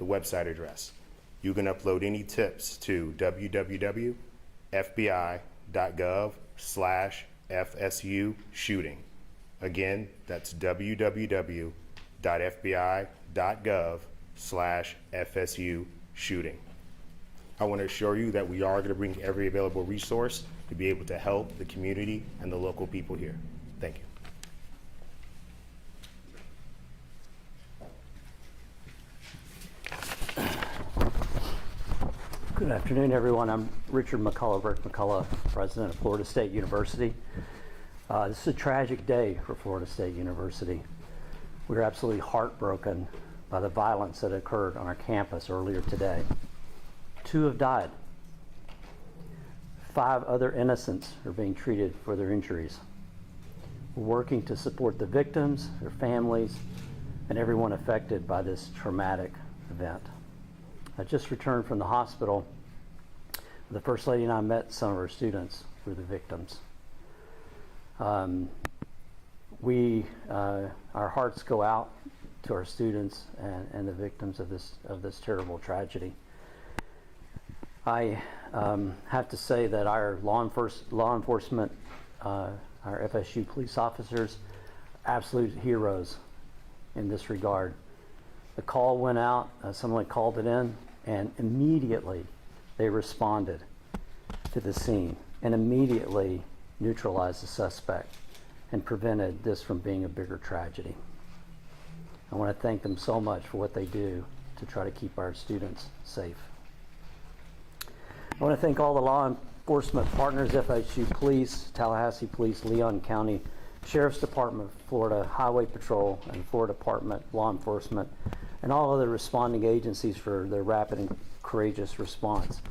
website address. You can upload any tips to www.fbi.gov/FSU shooting. Again, that's www.fbi.gov/FSU shooting. I want to assure you that we are going to bring every available resource to be able to help the community and the local people here. Thank you. Good afternoon, everyone. I'm Richard McCullough, Rick McCullough, president of Florida State University. This is a tragic day for Florida State University. We're absolutely heartbroken by the violence that occurred on our campus earlier today. 2 have died. 5 other innocents are being treated for their injuries. We're working to support the victims, their families, and everyone affected by this traumatic event. I just returned from the hospital. The First Lady and I met some of our students who were the victims. Our hearts go out to our students and the victims of this terrible tragedy. I have to say that our law enforcement, our FSU police officers, absolute heroes in this regard. The call went out, someone called it in, and immediately they responded to the scene and immediately neutralized the suspect and prevented this from being a bigger tragedy. I want to thank them so much for what they do to try to keep our students safe. I want to thank all the law enforcement partners, FSU Police, Tallahassee Police, Leon County Sheriff's Department, Florida Highway Patrol, and Florida Department Law Enforcement, and all other responding agencies for their rapid and courageous response.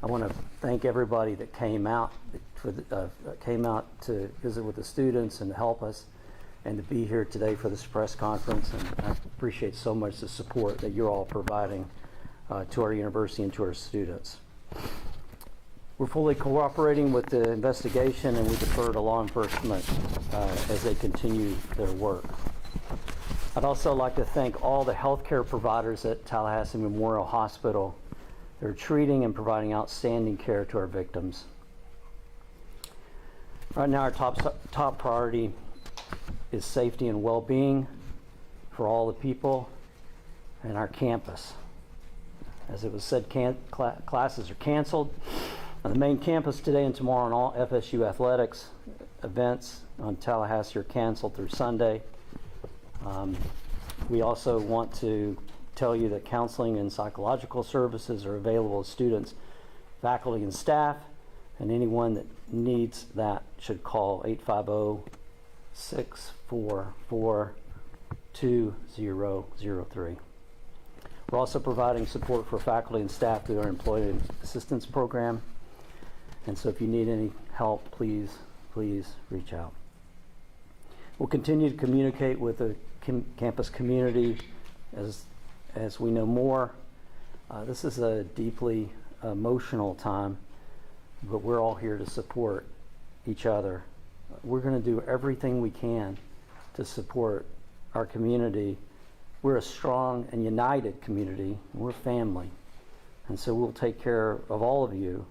I want to thank everybody that came out to visit with the students and to help us and to be here today for this press conference. And I appreciate so much the support that you're all providing to our university and to our students. We're fully cooperating with the investigation, and we defer to law enforcement as they continue their work. I'd also like to thank all the healthcare providers at Tallahassee Memorial Hospital. They're treating and providing outstanding care to our victims. Right now, our top priority is safety and well-being for all the people and our campus. As it was said, classes are canceled on the main campus today and tomorrow, and all FSU athletics events on Tallahassee are canceled through Sunday. We also want to tell you that counseling and psychological services are available to students, faculty, and staff, and anyone that needs that should call 850-644-2003. We're also providing support for faculty and staff through our Employee Assistance Program. And so if you need any help, please reach out. We'll continue to communicate with the campus community as we know more. This is a deeply emotional time, but we're all here to support each other. We're going to do everything we can to support our community. We're a strong and united community. We're family. And so we'll take care of all of you.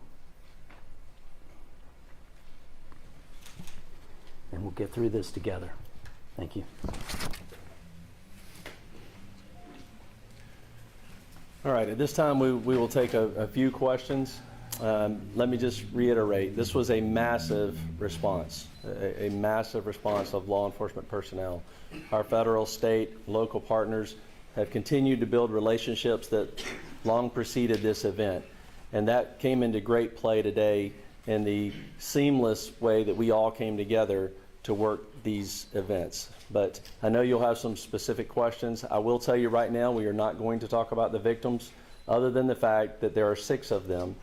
And we'll get through this together. Thank you. All right, at this time we will take a few questions. Let me just reiterate, this was a massive response, a massive response of law enforcement personnel. Our federal, state, local partners have continued to build relationships that long preceded this event. And that came into great play today in the seamless way that we all came together to work these events. But I know you'll have some specific questions. I will tell you right now, we are not going to talk about the victims other than the fact that there are 6 of them,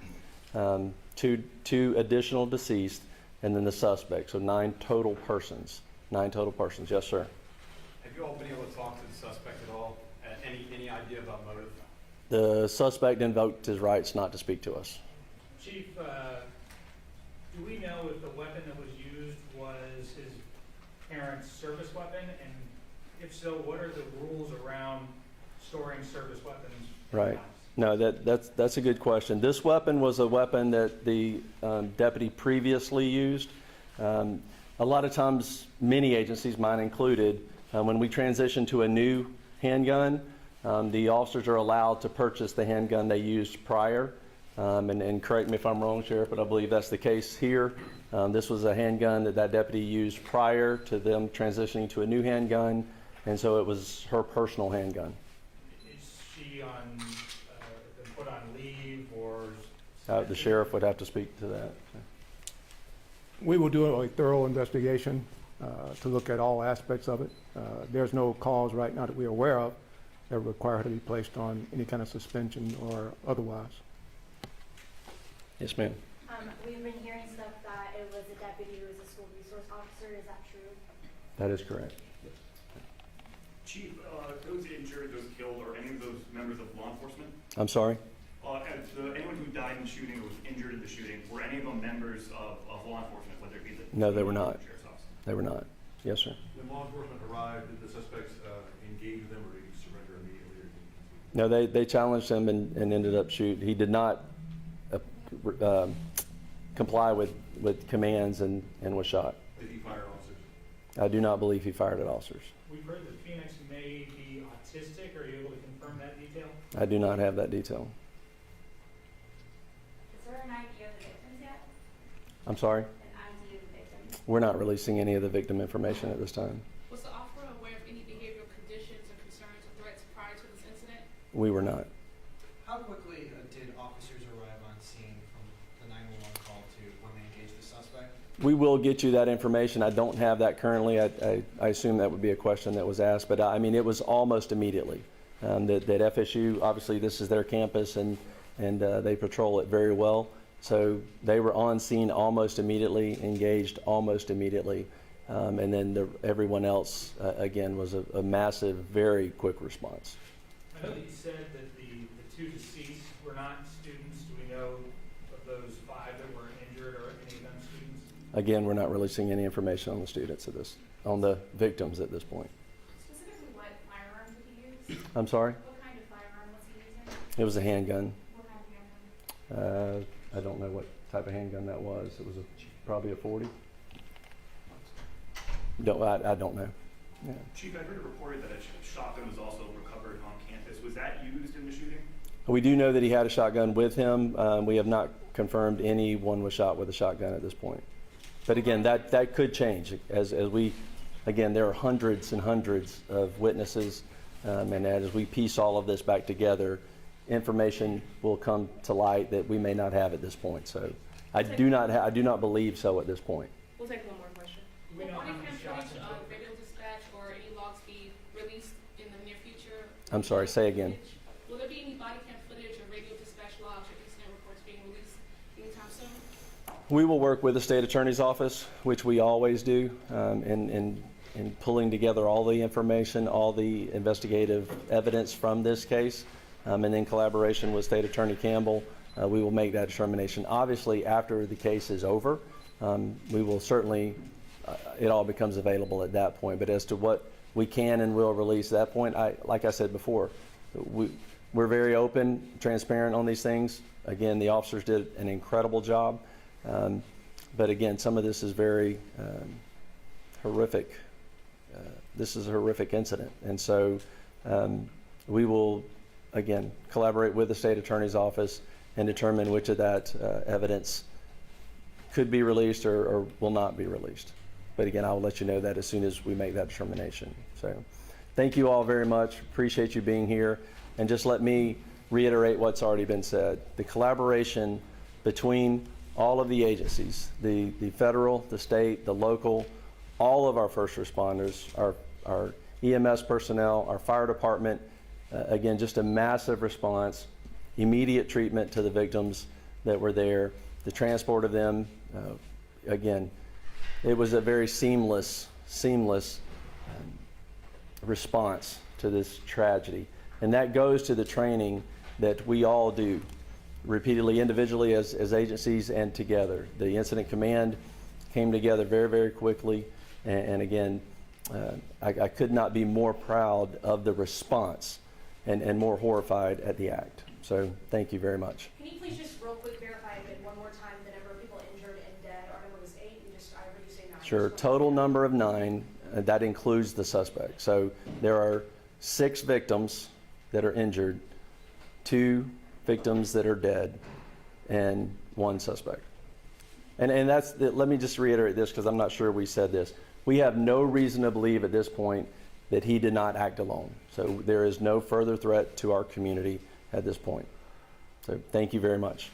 two additional deceased, and then the suspect. So 9 total persons. 9 total persons. Yes, sir. Have you all been able to talk to the suspect at all? Any idea about motive? The suspect invoked his rights not to speak to us. Chief, do we know if the weapon that was used was his parents' service weapon? And if so, what are the rules around storing service weapons Right. No, that's a good question. This weapon was a weapon that the deputy previously used. A lot of times, many agencies, mine included, when we transition to a new handgun, the officers are allowed to purchase the handgun they used prior. And correct me if I'm wrong, Sheriff, but I believe that's the case here. This was a handgun that deputy used prior to them transitioning to a new handgun, and so it was her personal handgun. Is she on, been put on leave or? The sheriff would have to speak to that. We will do a thorough investigation to look at all aspects of it. There's no cause right now that we're aware of that require her to be placed on any kind of suspension or otherwise. Yes, ma'am. We've been hearing stuff that it was a deputy who was a school resource officer. Is that true? That is correct. Chief, those injured, those killed, or any of those members of law enforcement? I'm sorry? Anyone who died in the shooting or was injured in the shooting, were any of them members of law enforcement, whether it be the No, they were not. sheriff's office? They were not. Yes, sir. When law enforcement arrived, did the suspects engage them or did he surrender immediately? Or No, they challenged him and ended up shooting. He did not comply with commands and was shot. did he fire officers? I do not believe he fired at officers. We've heard that Phoenix may be autistic. Are you able to confirm that detail? I do not have that detail. Is there an ID of the victims yet? I'm sorry? An ID of the victims? We're not releasing any of the victim information at this time. Was the officer aware of any behavioral conditions or concerns or threats prior to this incident? We were not. How quickly did officers arrive on scene from the 911 call to when they engaged the suspect? We will get you that information. I don't have that currently. I assume that would be a question that was asked, but I mean, it was almost immediately. That FSU, obviously this is their campus and they patrol it very well. So they were on scene almost immediately, engaged almost immediately. And then everyone else, again, was a massive, very quick response. I know that you said that the two deceased were not students. Do we know of those 5 that were injured or any of them students? Again, we're not releasing any information on the students on the victims at this point. Specifically, what firearm did he use? I'm sorry? What kind of firearm was he using? It was a handgun. What kind of handgun? I don't know what type of handgun that was. It was probably a 40. I don't know. Yeah. Chief, I heard it reported that a shotgun was also recovered on campus. Was that used in the shooting? We do know that he had a shotgun with him. We have not confirmed anyone was shot with a shotgun at this point. But again, that could change as we, again, there are hundreds and hundreds of witnesses, and as we piece all of this back together, information will come to light that we may not have at this point. So I do not believe so at this point. We'll take one more question. Do we Will know body how many cam shots? footage of radio dispatch or any logs be released in the near future? I'm sorry, say again. Will there be any body cam footage or radio dispatch logs or incident reports being released anytime soon? We will work with the state attorney's office, which we always do, in pulling together all the information, all the investigative evidence from this case, and in collaboration with State Attorney Campbell, we will make that determination. Obviously, after the case is over, we will certainly, it all becomes available at that point. But as to what we can and will release at that point, like I said before, we're very open, transparent on these things. Again, the officers did an incredible job. But again, some of this is very horrific. This is a horrific incident. And so we will, again, collaborate with the state attorney's office and determine which of that evidence could be released or will not be released. But again, I will let you know that as soon as we make that determination. So thank you all very much. Appreciate you being here. And just let me reiterate what's already been said. The collaboration between all of the agencies, the federal, the state, the local, all of our first responders, our EMS personnel, our fire department, again, just a massive response, immediate treatment to the victims that were there, the transport of them. Again, it was a very seamless response to this tragedy. And that goes to the training that we all do repeatedly, individually as agencies and together. The incident command came together very, very quickly. And again, I could not be more proud of the response and more horrified at the act. So thank you very much. Can you please just real quick verify it one more time, the number of people injured and dead? Our number was 8, and just, I heard you say 9. Sure, total number of 9, that includes the suspect. So there are 6 victims that are injured, 2 victims that are dead, and 1 suspect. And that's, let me just reiterate this because I'm not sure we said this. We have no reason to believe at this point that he did not act alone. So there is no further threat to our community at this point. So thank you very much.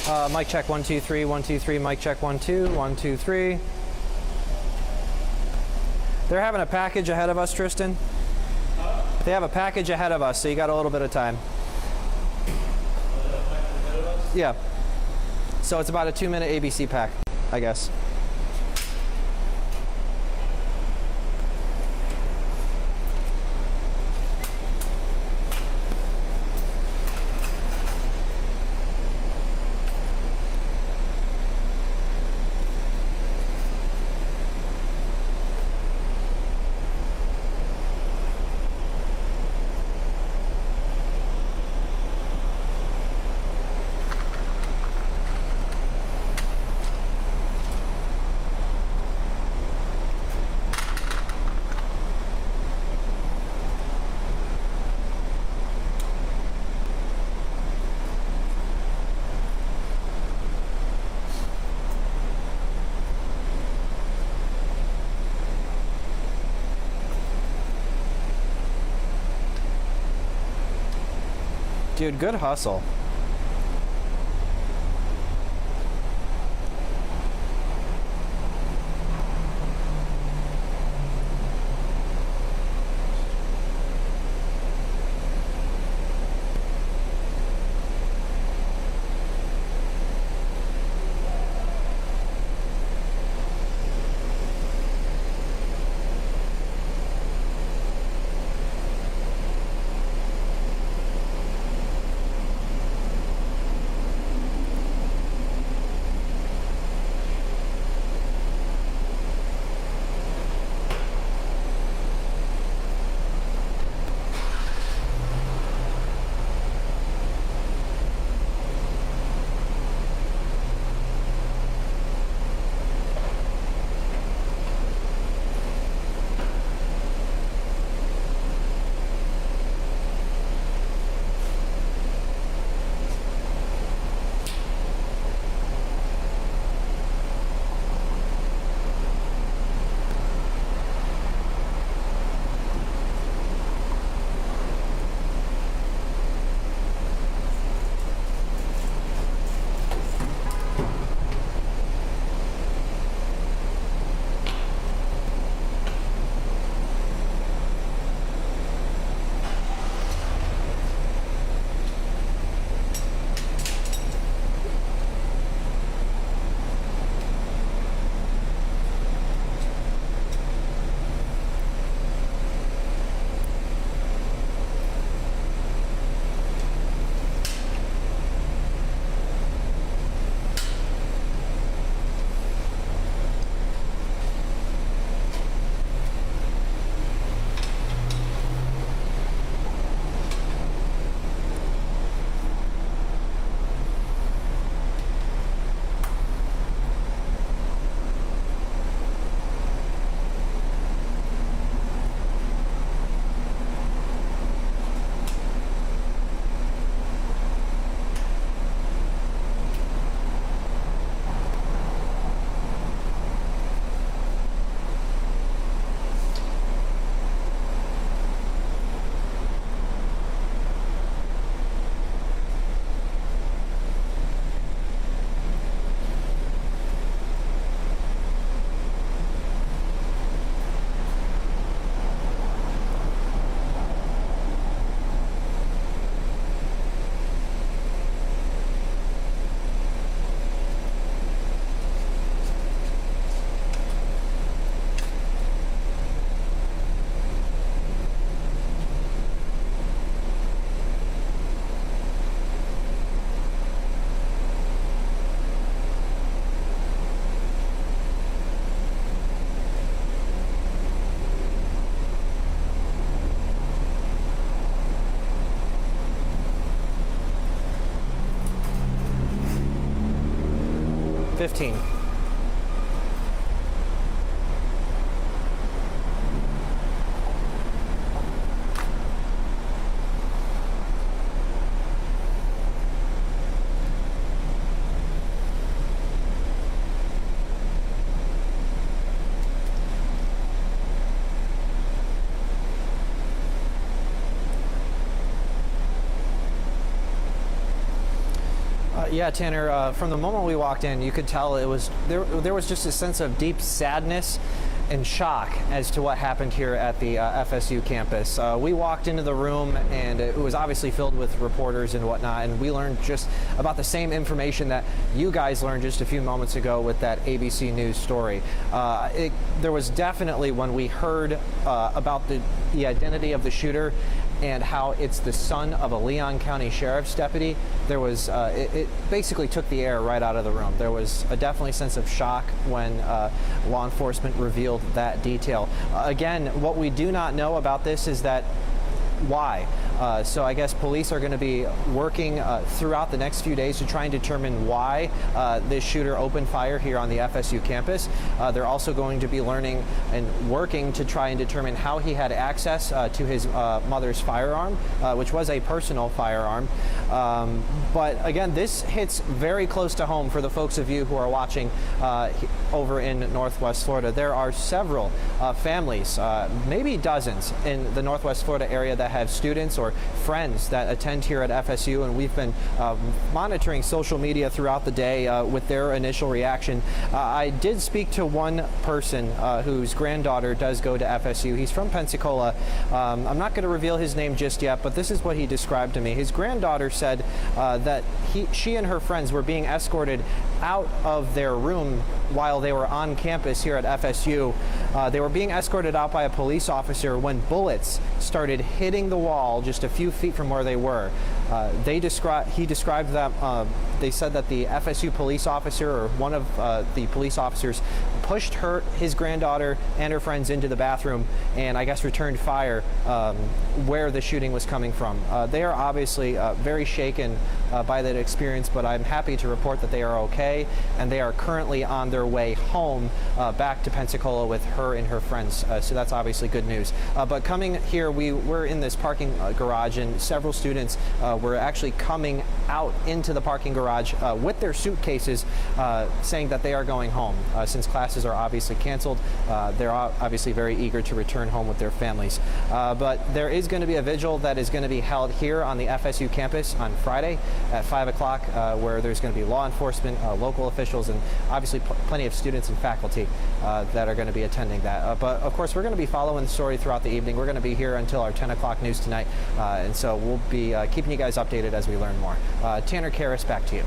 Mic check 1 2 3 1 2 3. Mic check 1 2 1 2 3. They're having a package ahead of us, Tristan. They have a package ahead of us, so you got a little bit of time. Yeah. So it's about a 2-minute ABC pack, I guess. Dude, good hustle. $15. Yeah, Tanner, from the moment we walked in, you could tell it was there was just a sense of deep sadness and shock as to what happened here at the FSU campus. We walked into the room and it was obviously filled with reporters and whatnot, and we learned just about the same information that you guys learned just a few moments ago with that ABC News story. There was definitely, when we heard about the identity of the shooter and how it's the son of a Leon County Sheriff's deputy, there was it basically took the air right out of the room. There was a definitely sense of shock when law enforcement revealed that detail. Again, what we do not know about this is that why. So I guess police are going to be working throughout the next few days to try and determine why this shooter opened fire here on the FSU campus. They're also going to be learning and working to try and determine how he had access to his mother's firearm, which was a personal firearm. But again, this hits very close to home for the folks of you who are watching over in Northwest Florida. There are several families, maybe dozens, in the Northwest Florida area that have students or friends that attend here at FSU, and we've been monitoring social media throughout the day with their initial reaction. I did speak to one person whose granddaughter does go to FSU. He's from Pensacola. I'm not going to reveal his name just yet, but this is what he described to me. His granddaughter said that she and her friends were being escorted out of their room while they were on campus here at FSU. They were being escorted out by a police officer when bullets started hitting the wall just a few feet from where they were. He described that they said that the FSU police officer, or one of the police officers, pushed his granddaughter and her friends into the bathroom and I guess returned fire where the shooting was coming from. They are obviously very shaken by that experience, but I'm happy to report that they are okay and they are currently on their way home back to Pensacola with her and her friends. So that's obviously good news. But coming here, we were in this parking garage, and several students were actually coming out into the parking garage with their suitcases saying that they are going home. Since classes are obviously canceled, they're obviously very eager to return home with their families. But there is going to be a vigil that is going to be held here on the FSU campus on Friday at 5 o'clock, where there's going to be law enforcement, local officials, and obviously plenty of students and faculty that are going to be attending that. But of course, we're going to be following the story throughout the evening. We're going to be here until our 10 o'clock news tonight, and so we'll be keeping you guys updated as we learn more. Tanner Karras, back to you.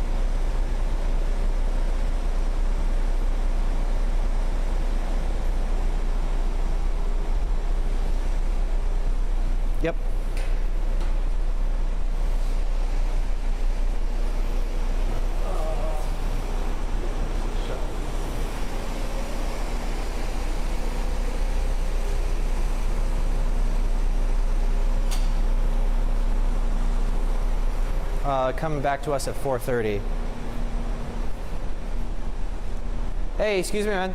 Yep. Coming back to us at 4:30. Hey, excuse me, man.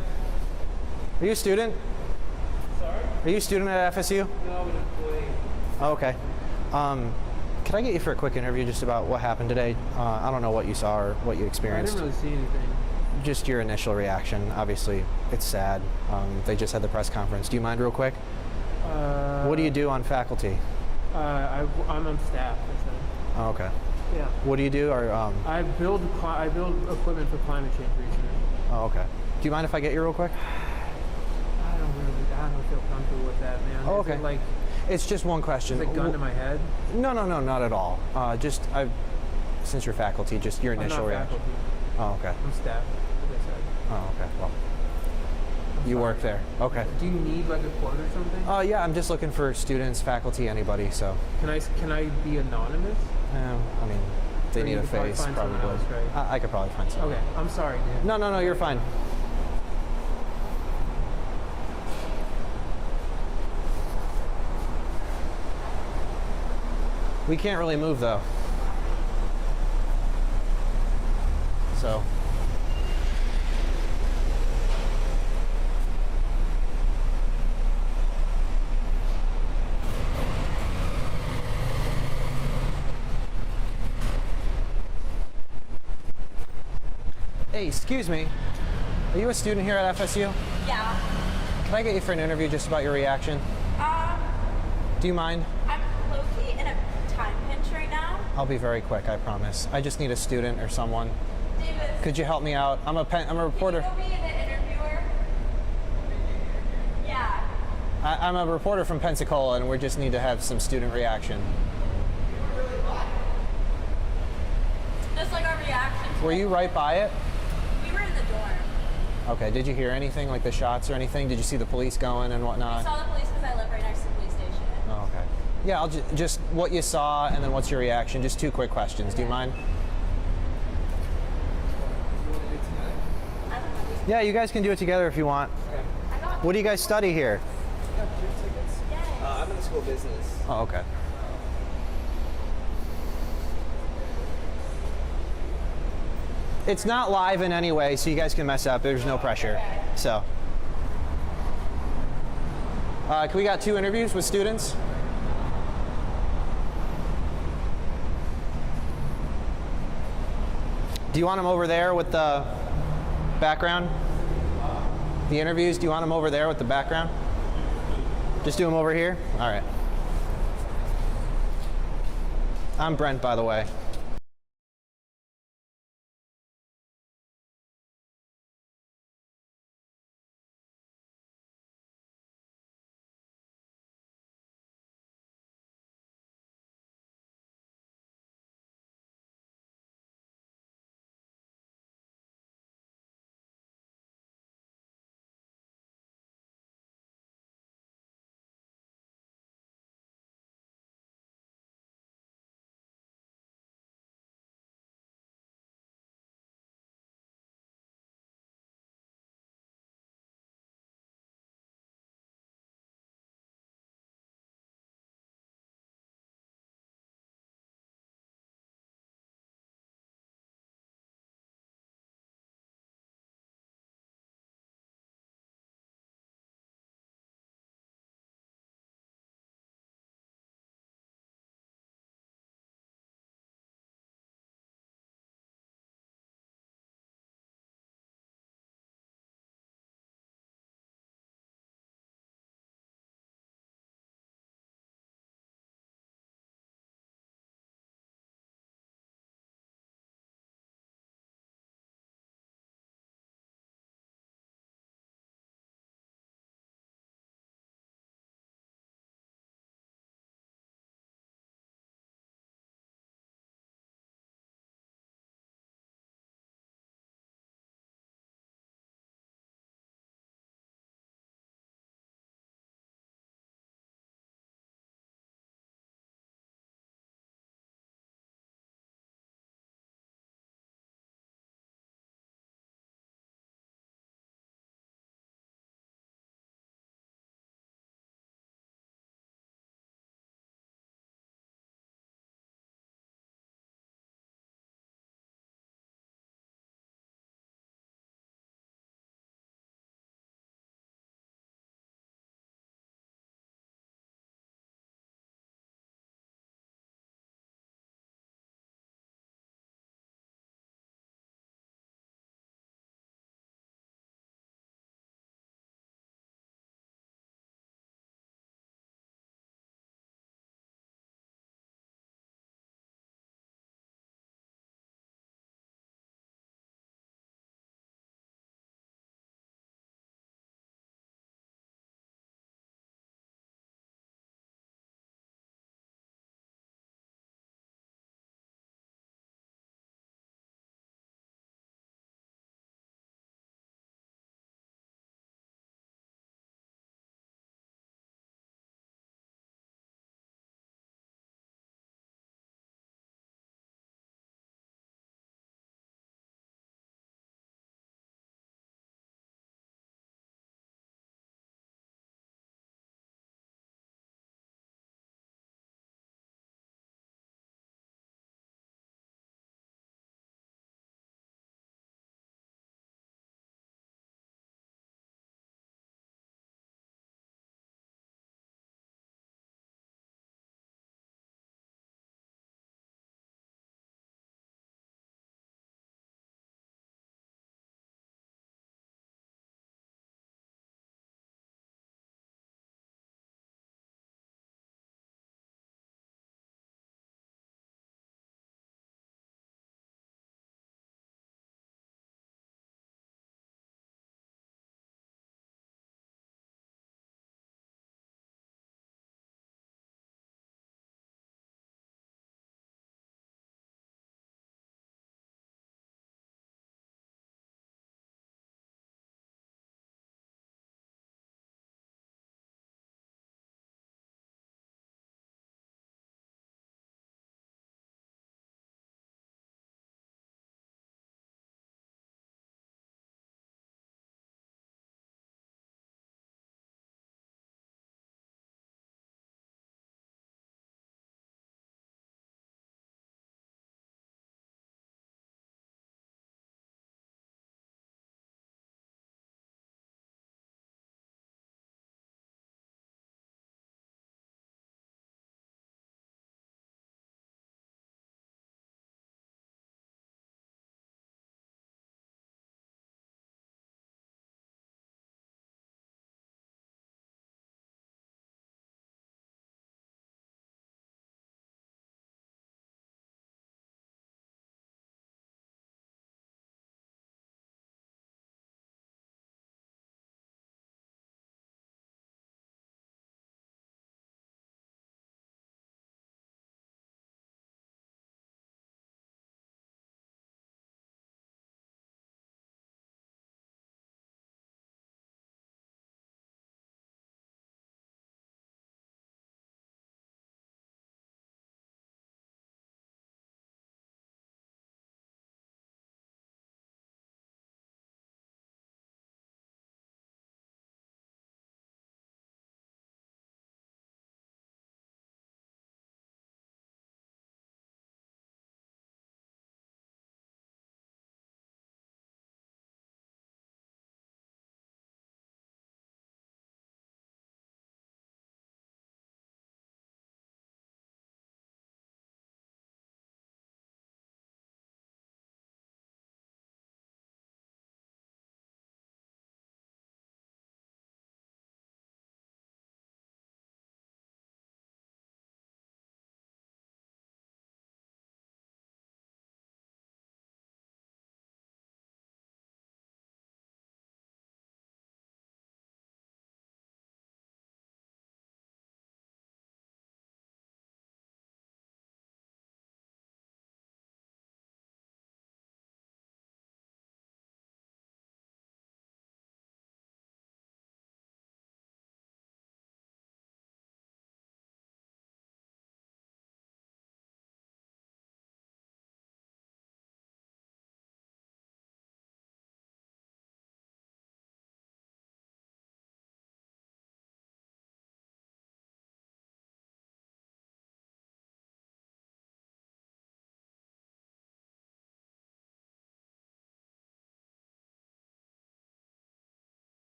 Are you a student? Sorry? Are you a student at FSU? No, I'm an employee. Oh, okay. Can I get you for a quick interview just about what happened today? I don't know what you saw or what you I experienced. didn't really see anything. Just your initial reaction. Obviously, it's sad. They just had the press conference. Do you mind real quick? What do you do on faculty? I'm on staff. Oh, okay. Yeah. What do you do? Or I build equipment for climate change research. Oh, okay. Do you mind if I get you real quick? I don't feel comfortable with that, man. Oh, Is okay. it like, It's just one question. is it gun to my head? No, not at all. Since you're faculty, just your initial I'm not reaction. faculty. Oh, okay. I'm staff, like I said. Oh, okay. Well, you work there. Okay. Do you need like a quote or something? Yeah, I'm just looking for students, faculty, anybody. So, Can I be anonymous? I mean, they Or need you a could probably face, find someone probably. else, right? I could probably find someone. Okay, I'm sorry, dude. No, you're fine. We can't really move though. So. Hey, excuse me. Are you a student here at FSU? Yeah. Can I get you for an interview just about your reaction? Do you mind? I'm low-key in a time pinch right now? I'll be very quick, I promise. I just need a student or someone. Davis. Could you help me out? I'm a reporter. Can you go be the interviewer? Yeah. I'm a reporter from Pensacola, and we just need to have some student reaction. Just like our reaction. Were you right by it? We were in the dorm. Okay, did you hear anything, like the shots or anything? Did you see the police going and We whatnot? saw the police because I live right next to the police station. Oh, okay. Yeah, I'll just what you saw and then what's your reaction? Just 2 quick questions. Do you mind? Yeah, you guys can do it together if you want. What do you guys study here? I'm in the school of business. Oh, okay. It's not live in any way, so you guys can mess up. There's no pressure. So, can we got 2 interviews with students? Do you want them over there with the background? The interviews, do you want them over there with the background? Just do them over here? All right. I'm Brent, by the way.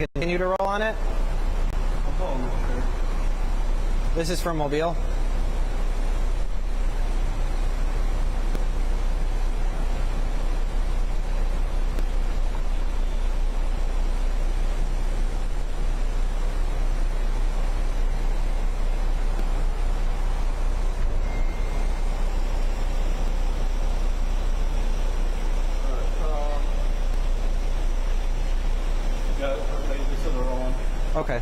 continue to roll on it? This is from Mobile. Okay.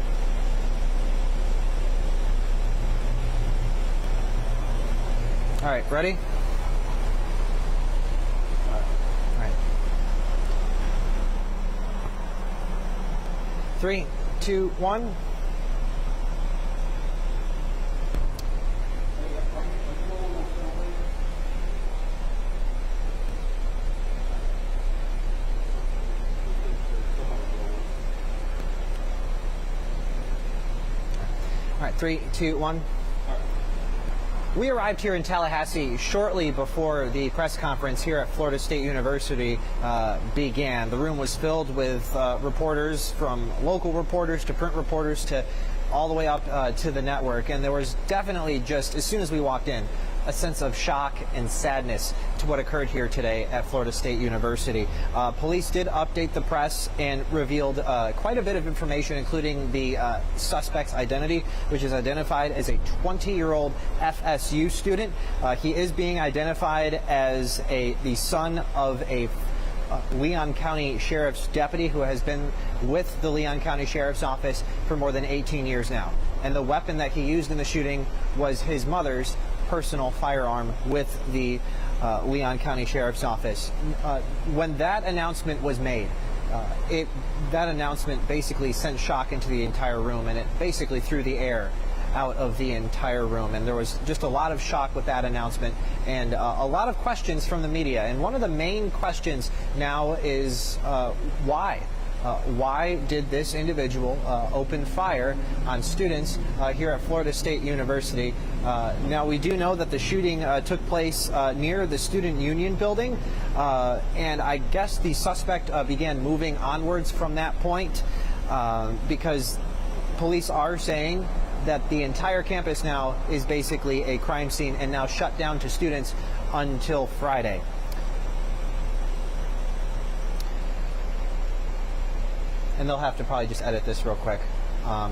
All right, ready? All right. 3, 2, 1. All right, 3, 2, 1. We arrived here in Tallahassee shortly before the press conference here at Florida State University began. The room was filled with reporters, from local reporters to print reporters to all the way up to the network. And there was definitely, just as soon as we walked in, a sense of shock and sadness to what occurred here today at Florida State University. Police did update the press and revealed quite a bit of information, including the suspect's identity, which is identified as a 20-year-old FSU student. He is being identified as the son of a Leon County Sheriff's deputy who has been with the Leon County Sheriff's Office for more than 18 years now. And the weapon that he used in the shooting was his mother's personal firearm with the Leon County Sheriff's Office. When that announcement was made, that announcement basically sent shock into the entire room, and it basically threw the air out of the entire room. And there was just a lot of shock with that announcement, and a lot of questions from the media. And one of the main questions now is why? Why did this individual open fire on students here at Florida State University? Now, we do know that the shooting took place near the Student Union building, and I guess the suspect began moving onwards from that point because police are saying that the entire campus now is basically a crime scene and now shut down to students until Friday. And they'll have to probably just edit this real quick. Now,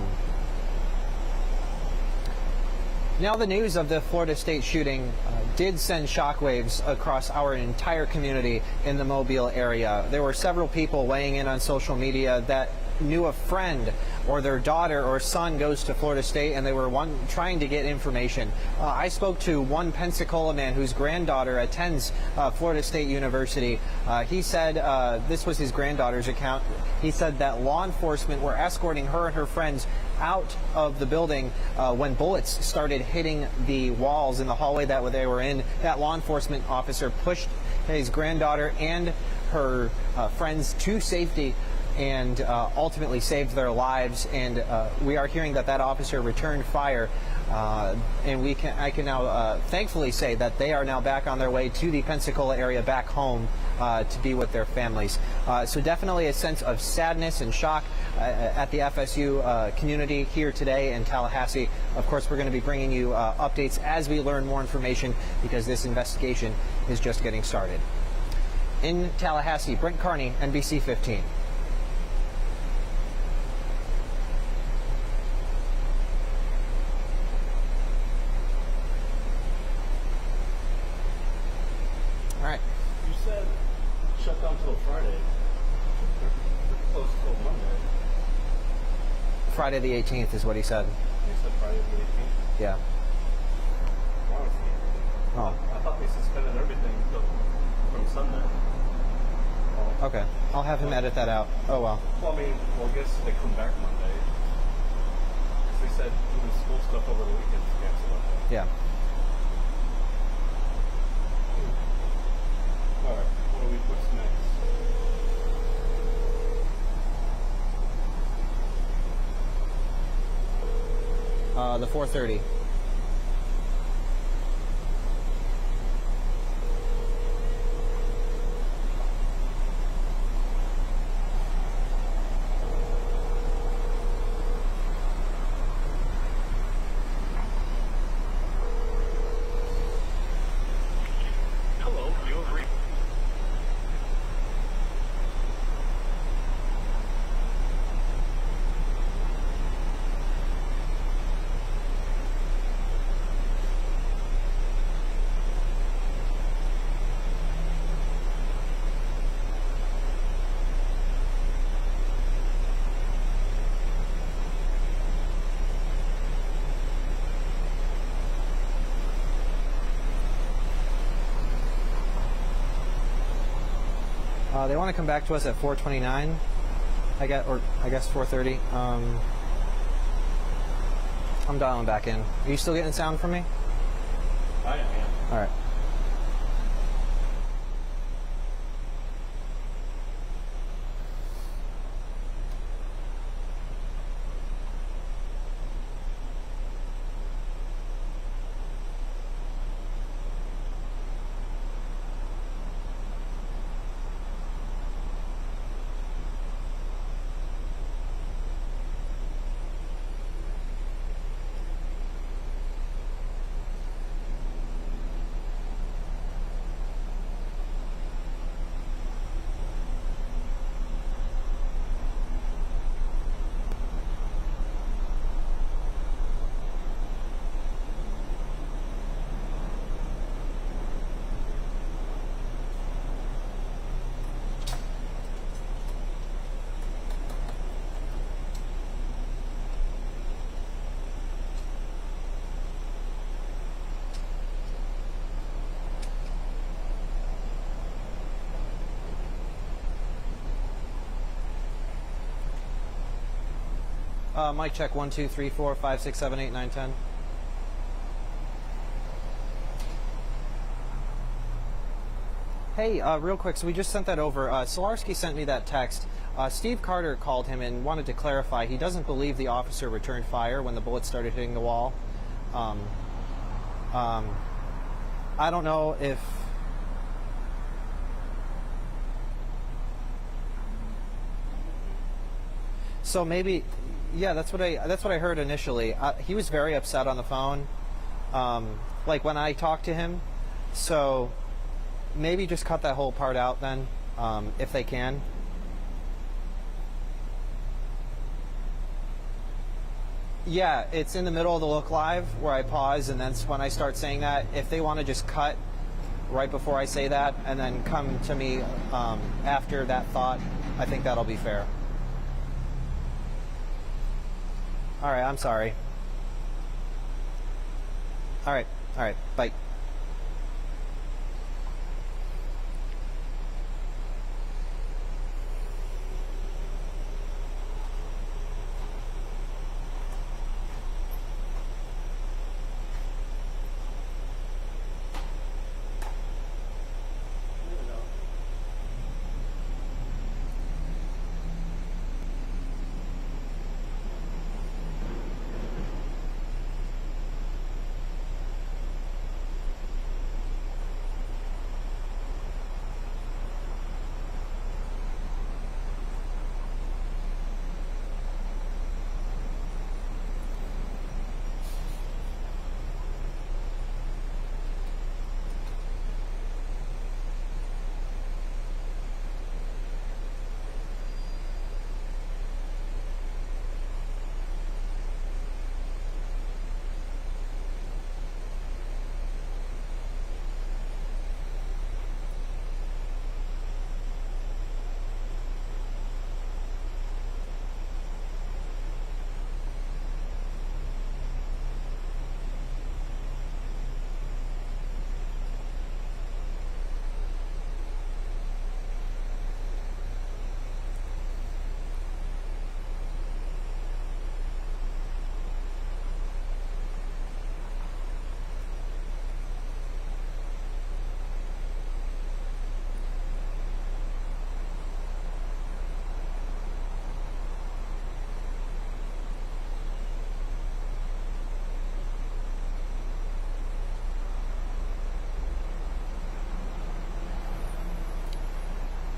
the news of the Florida State shooting did send shockwaves across our entire community in the Mobile area. There were several people weighing in on social media that knew a friend or their daughter or son goes to Florida State, and they were trying to get information. I spoke to one Pensacola man whose granddaughter attends Florida State University. He said, this was his granddaughter's account, he said that law enforcement were escorting her and her friends out of the building when bullets started hitting the walls in the hallway that they were in. That law enforcement officer pushed his granddaughter and her friends to safety and ultimately saved their lives. And we are hearing that officer returned fire, and I can now thankfully say that they are now back on their way to the Pensacola area, back home to be with their families. So definitely a sense of sadness and shock at the FSU community here today in Tallahassee. Of course, we're going to be bringing you updates as we learn more information, because this investigation is just getting started. In Tallahassee, Brent Carney, NBC 15. All right. You said shut down till Friday. They're closed till Monday. Friday the 18th is what he said. You said Friday the 18th? Yeah. Oh. I thought they suspended everything from Sunday. Okay. I'll have him edit that out. Oh, well. Well, I mean, I guess they come back Monday. Because they said even school stuff over the weekend is canceled. Yeah. All right. What's next? The 4:30. They want to come back to us at 4:29, I guess 4:30. I'm dialing back in. Are you still getting sound from me? I am. All right. Mic check 1 2 3 4 5 6 7 8 9 10. Hey, real quick, so we just sent that over. Solarski sent me that text. Steve Carter called him and wanted to clarify. He doesn't believe the officer returned fire when the bullets started hitting the wall. I don't know if... So maybe, yeah, that's what I heard initially. He was very upset on the phone, like when I talked to him. So maybe just cut that whole part out then, if they can. Yeah, it's in the middle of the look live where I pause, and then when I start saying that, if they want to just cut right before I say that and then come to me after that thought, I think that'll be fair. All right, I'm sorry. All right, bye.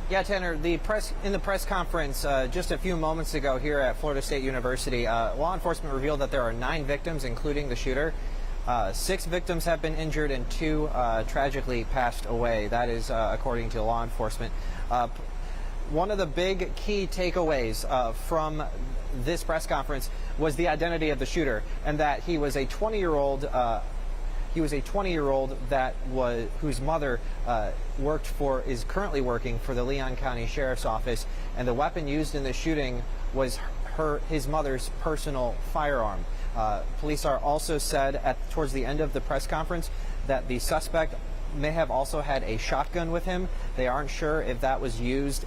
Yeah, Tanner, in the press conference just a few moments ago here at Florida State University, law enforcement revealed that there are 9 victims, including the shooter. 6 victims have been injured and 2 tragically passed away. That is according to law enforcement. One of the big key takeaways from this press conference was the identity of the shooter, and that he was a 20-year-old. He was a 20-year-old whose mother is currently working for the Leon County Sheriff's Office, and the weapon used in the shooting was his mother's personal firearm. Police are also said towards the end of the press conference that the suspect may have also had a shotgun with him. They aren't sure if that was used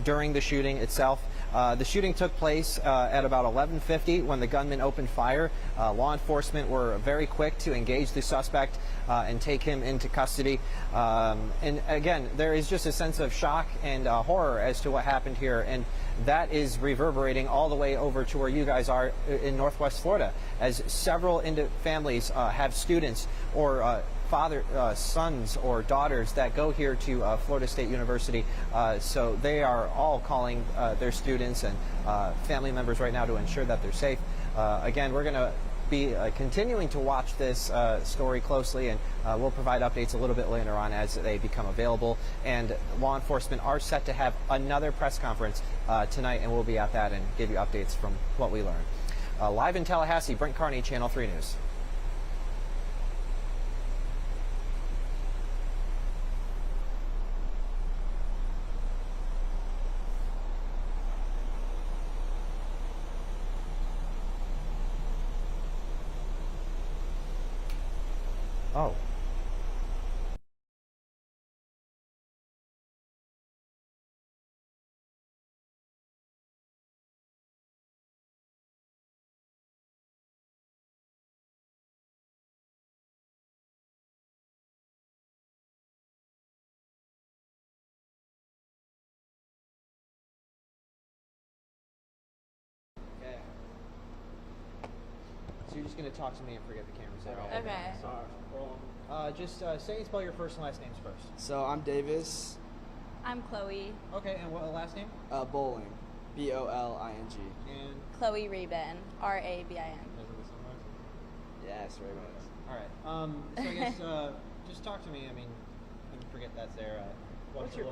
during the shooting itself. The shooting took place at about 11:50 when the gunman opened fire. Law enforcement were very quick to engage the suspect and take him into custody. And again, there is just a sense of shock and horror as to what happened here, and that is reverberating all the way over to where you guys are in Northwest Florida, as several families have students or sons or daughters that go here to Florida State University. So they are all calling their students and family members right now to ensure that they're safe. Again, we're going to be continuing to watch this story closely, and we'll provide updates a little bit later on as they become available. And law enforcement are set to have another press conference tonight, and we'll be at that and give you updates from what we learn. Live in Tallahassee, Brent Carney, Channel 3 News. Oh. Okay. So you're just going to talk to me and forget the cameras there. Okay. Just say and spell your first and last names first. So I'm Davis. I'm Chloe. Okay, and what last name? Bowling. B-O-L-I-N-G. And Chloe Rabin. R-A-B-I-N. Yes, very much. all right. So I guess just talk to me. I mean, I forget that's there. What's your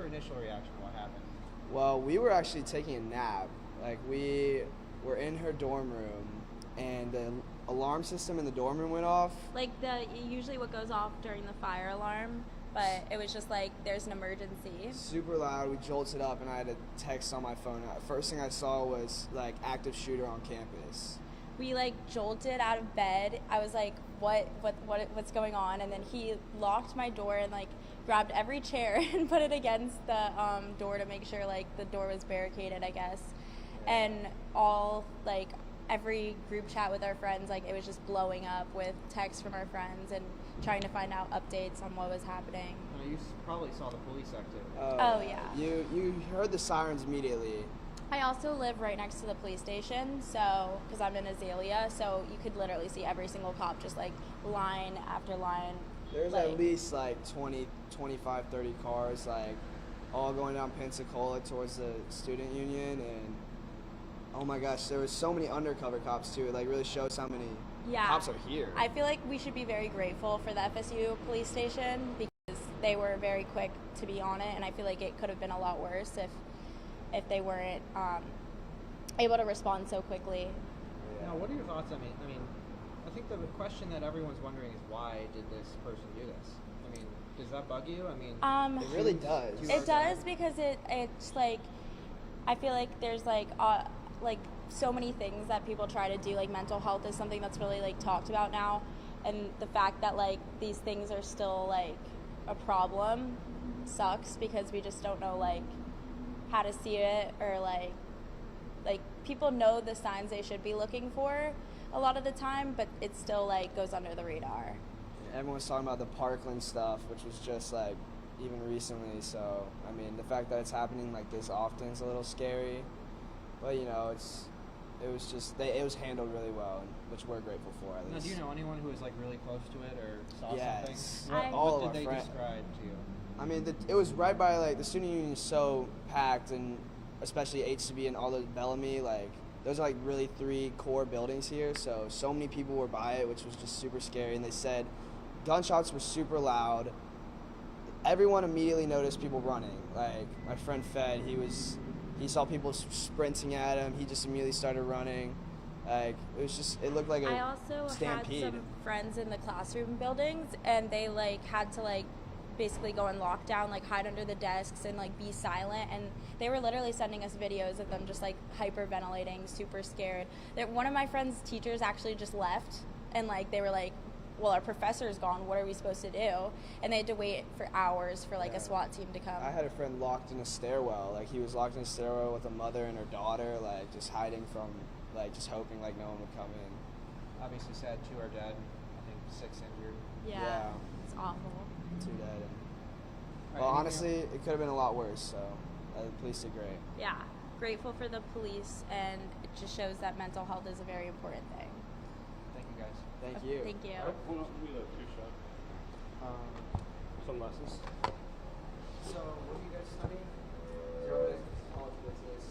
initial reaction to what happened? Well, we were actually taking a nap. Like, we were in her dorm room, and the alarm system in the dorm room went off. Like usually what goes off during the fire alarm, but it was just like there's an emergency. Super loud. We jolted up, and I had a text on my phone. First thing I saw was like active shooter on campus. We like jolted out of bed. I was like, what's going on? And then he locked my door and like grabbed every chair and put it against the door to make sure like the door was barricaded, I guess. And all like every group chat with our friends, like it was just blowing up with texts from our friends and trying to find out updates on what was happening. You probably saw the police activity. Oh yeah. You heard the sirens immediately. I also live right next to the police station, so because I'm in Azalea, so you could literally see every single cop just like line after line. There's at least like 20, 25, 30 cars, like all going down Pensacola towards the student union, and oh my gosh, there was so many undercover cops too. It like really shows how many cops are here. I feel like we should be very grateful for the FSU police station because they were very quick to be on it, and I feel like it could have been a lot worse if they weren't able to respond so quickly. Now, what are your thoughts? I mean, I think the question that everyone's wondering is why did this person do this? I mean, does that bug you? I mean, it really does. It does because it's like I feel like there's like so many things that people try to do. Like mental health is something that's really like talked about now, and the fact that like these things are still like a problem sucks because we just don't know like how to see it, or like people know the signs they should be looking for a lot of the time, but it still like goes under the radar. Everyone's talking about the Parkland stuff, which was just like even recently, so I mean the fact that it's happening like this often is a little scary, but you know it was handled really well, which we're grateful for at least. Now, do you know anyone who was like really close to it or saw Yes. something? What did they describe to you? I mean, it was right by, like, the student union is so packed, and especially HCB and all the Bellamy, like, those are, like, really 3 core buildings here, so many people were by it, which was just super scary, and they said gunshots were super loud. Everyone immediately noticed people running. Like, my friend Fed, he saw people sprinting at him, he just immediately started running. Like, it looked like a I also stampede. had some friends in the classroom buildings, and they, like, had to, like, basically go in lockdown, like hide under the desks and like be silent, and they were literally sending us videos of them just like hyperventilating, super scared. One of my friend's teachers actually just left and like they were like, well, our professor's gone, what are we supposed to do? And they had to wait for hours for like a SWAT team to come. I had a friend locked in a stairwell. Like, he was locked in a stairwell with a mother and her daughter, like, just hiding from, like, just hoping, like, no one would come in. Obviously sad, 2 are dead. I think 6 injured. Yeah. It's awful. 2 dead. Well, honestly, it could have been a lot worse, so the police did great. Yeah. Grateful for the police, and it just shows that mental health is a very important thing. Thank you, guys. Thank you. Thank you. Sunglasses. So, what do you guys study? College business.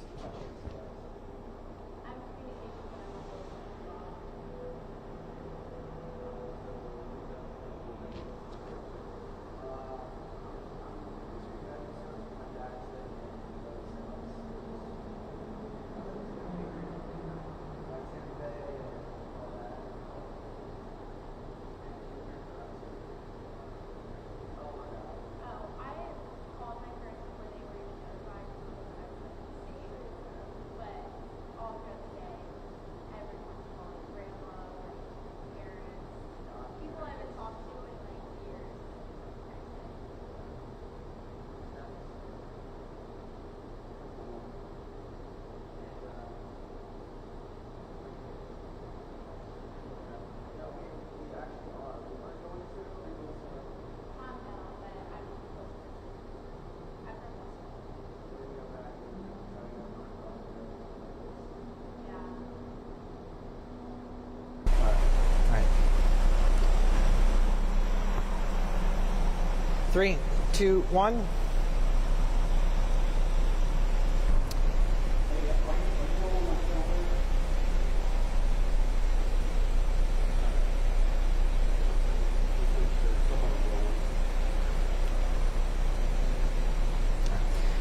Three, two, one.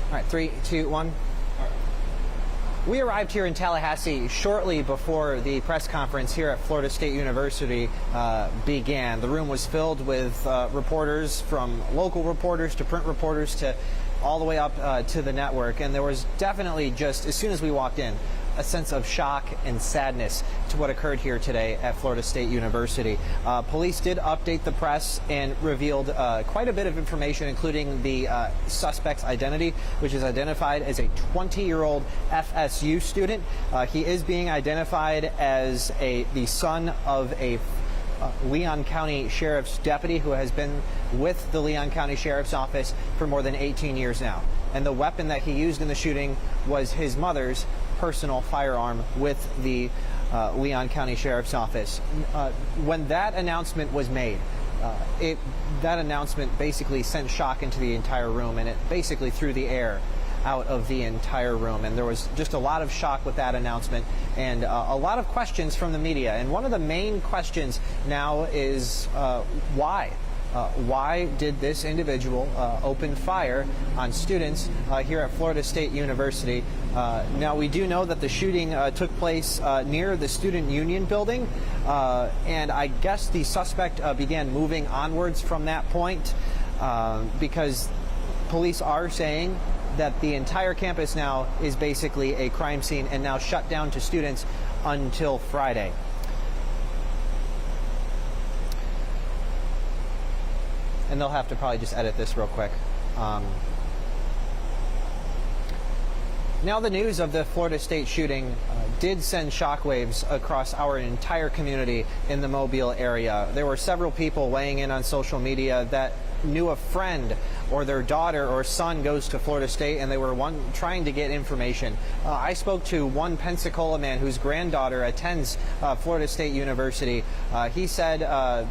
All right, 3, 2, 1. We arrived here in Tallahassee shortly before the press conference here at Florida State University began. The room was filled with reporters, from local reporters to print reporters to all the way up to the network. And there was definitely, just as soon as we walked in, a sense of shock and sadness to what occurred here today at Florida State University. Police did update the press and revealed quite a bit of information, including the suspect's identity, which is identified as a 20-year-old FSU student. He is being identified as the son of a Leon County Sheriff's deputy who has been with the Leon County Sheriff's Office for more than 18 years now. And the weapon that he used in the shooting was his mother's personal firearm with the Leon County Sheriff's Office. When that announcement was made, that announcement basically sent shock into the entire room, and it basically threw the air out of the entire room. And there was just a lot of shock with that announcement, and a lot of questions from the media. And one of the main questions now is why? Why did this individual open fire on students here at Florida State University? Now, we do know that the shooting took place near the Student Union building, and I guess the suspect began moving onwards from that point because police are saying that the entire campus now is basically a crime scene and now shut down to students until Friday. And they'll have to probably just edit this real quick. Now, the news of the Florida State shooting did send shockwaves across our entire community in the Mobile area. There were several people weighing in on social media that knew a friend or their daughter or son goes to Florida State, and they were trying to get information. I spoke to one Pensacola man whose granddaughter attends Florida State University. He said,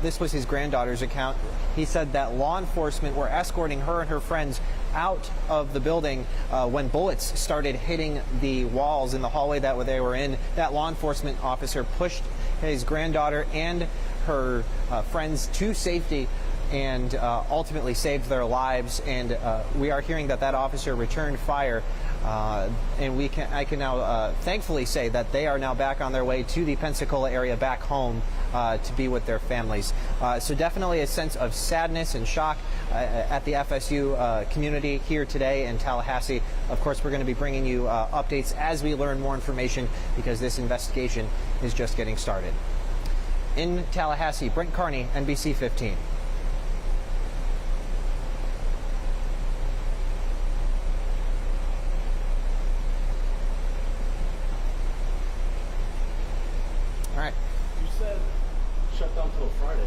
this was his granddaughter's account, he said that law enforcement were escorting her and her friends out of the building when bullets started hitting the walls in the hallway that they were in. That law enforcement officer pushed his granddaughter and her friends to safety and ultimately saved their lives. And we are hearing that officer returned fire, and I can now thankfully say that they are now back on their way to the Pensacola area, back home to be with their families. So definitely a sense of sadness and shock at the FSU community here today in Tallahassee. Of course, we're going to be bringing you updates as we learn more information, because this investigation is just getting started. In Tallahassee, Brent Carney, NBC 15. All right. You said shut down till Friday.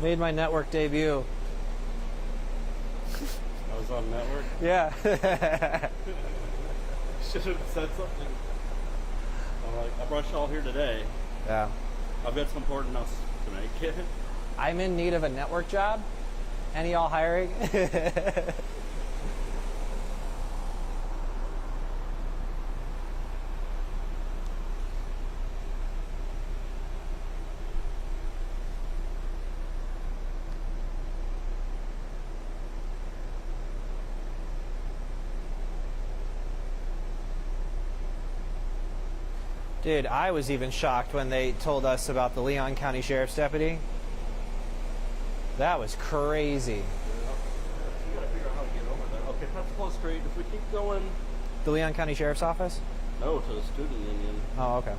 Made my network debut. I was on network. Yeah. Should have said something. All right, I brought y'all here today. Yeah. I've got some important announcements to make. I'm in need of a network job. Any y'all hiring? Dude, I was even shocked when they told us about the Leon County Sheriff's deputy. That was crazy. You gotta figure out how to get over there. Okay, let's go straight. If we keep going. The Leon County Sheriff's Office? No, to the student union. Oh, okay.